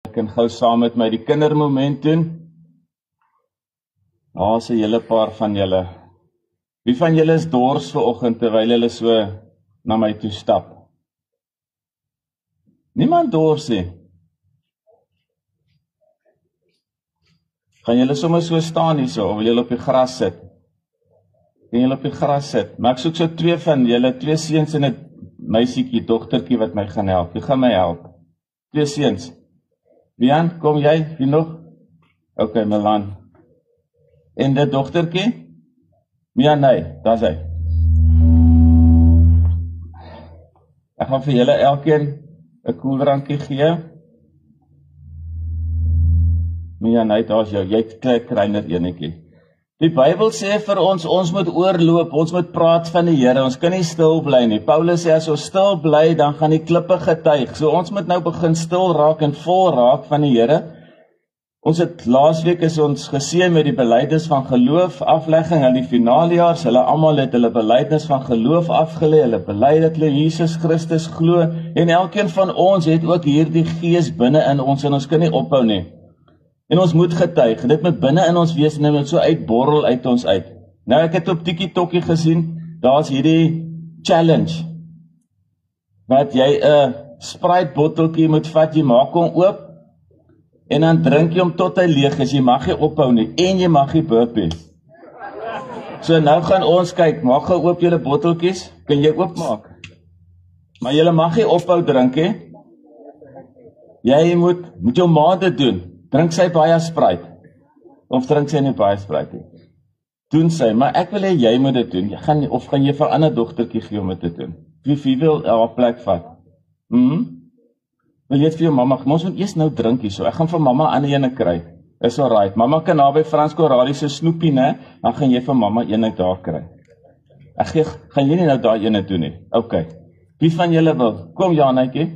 Ek kan gou saam met my die kindermoment doen. Daar is 'n hele paar van julle. Wie van julle is dors vanoggend terwyl hulle so na my toe stap? Niemand dors nie. Gaan julle sommer so staan hierso, of wil julle op die gras sit? Kan julle op die gras sit? Maar ek soek so twee van julle, twee seuns en 'n meisietjie, dogtertjie wat my gaan help. Wie gaan my help? Twee seuns. Wian, kom jy? Wie nog? OK, Milan. En die dogtertjie? Mia, nee, daar is hy. Ek gaan vir julle elkeen 'n koeldrankie gee. Mia, nee, daar is jou. Jy kry net enetjie. Die Bybel sê vir ons moet oorloop, ons moet praat van die Here, ons kan nie stil bly nie. Paulus sê as ons stil bly, dan gaan die klippe getuig. So ons moet nou begin stil raak en vol raak van die Here. Laasweek is ons geseën met die belydenis van geloof, aflegging aan die finalejaars. Hulle almal het hulle belydenis van geloof afgelê, hulle bely dat hulle Jesus Christus glo, en elkeen van ons het ook hierdie gees binne in ons, en ons kan nie ophou nie. En ons moet getuig, dit moet binne in ons wees, en dit moet so uitborrel uit ons uit. Nou ek het op TikTok gesien, daar's hierdie challenge, wat jy 'n Sprite botteltjie moet vat, jy maak hom oop, en dan drink jy hom tot hy leeg is, jy mag nie ophou nie, en jy mag nie burp nie. So nou gaan ons kyk, maak gou oop julle botteltjies, kan jy oopmaak. Maar julle mag nie ophou drink nie. Jy moet jou ma dit doen. Drink sy baie Sprite, of drink sy nie baie Sprite nie? Doen sy, maar ek wil hê jy moet dit doen. Of gaan jy vir 'n ander dogtertjie gee om dit te doen? Wie wil haar plek vat? Wil jy dit vir jou mamma? Ons moet eers nou drink hierso. Ek gaan vir mamma 'n ander ene kry. Is alright. Mamma kan naby Frans Corradi se snoepie, né? Dan gaan jy vir mamma ene daar kry. Gaan jy nie nou daai ene doen nie? OK. Wie van julle wil? Kom Janetjie.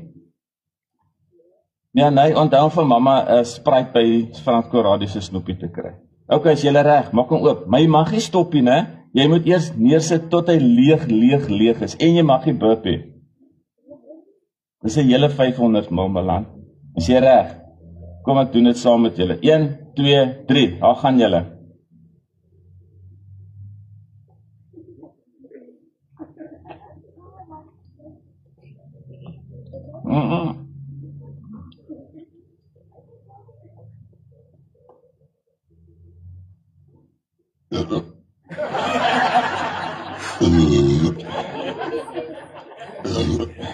Ja, nee, onthou vir mamma 'n Sprite by Frans Corradi se snoepie te kry. OK, is julle reg? Maak hom oop. Maar jy mag nie stop nie, né? Jy moet eers neersit tot hy leeg is, en jy mag nie burp nie. Dis 'n hele 500 ml. Is jy reg? Kom ek doen dit saam met julle. 1, 2, 3. Daar gaan julle.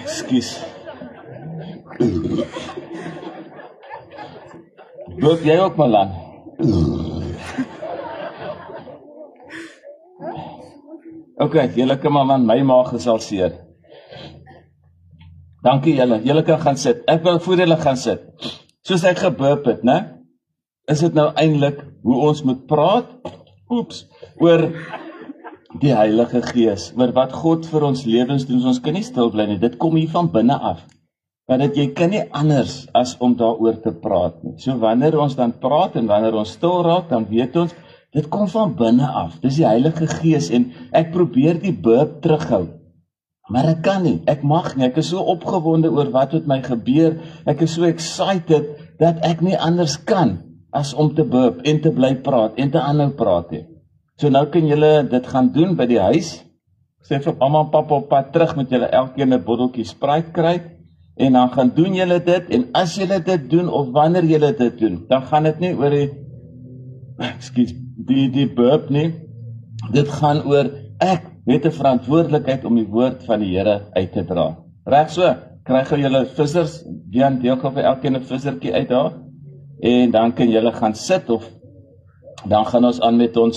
Ekskuus. Burp jy ook, Milan? OK, julle kan maar van my maag is al seer. Dankie julle. Julle kan gaan sit. Ek wil voor julle gaan sit. Soos ek geburp het, né? Is dit nou eintlik hoe ons moet praat? Oor die Heilige Gees, oor wat God vir ons lewens doen. Ons kan nie stil bly nie. Dit kom hier van binne af. Want jy kan nie anders as om daaroor te praat nie. So wanneer ons dan praat en wanneer ons stil raak, dan weet ons, dit kom van binne af. Dis die Heilige Gees, en ek probeer die burp terughou. Maar ek kan nie, ek mag nie, ek is so opgewonde oor wat met my gebeur, ek is so excited, dat ek nie anders kan, as om te burp, en te bly praat, en te aanhou praat nie. So nou kan julle dit gaan doen by die huis, sê vir mamma en pappa op pad terug, met julle elkeen 'n botteltjie Sprite kry, en dan gaan doen julle dit, en as julle dit doen, of wanneer julle dit doen, dan gaan dit nie oor die burp nie, dit gaan oor, ek het 'n verantwoordelikheid om die woord van die Here uit te dra. Reg so, kry gou julle vissers, Jan, deel gou vir elkeen 'n vissertjie uit daar, en dan kan julle gaan sit, of dan gaan ons aan met ons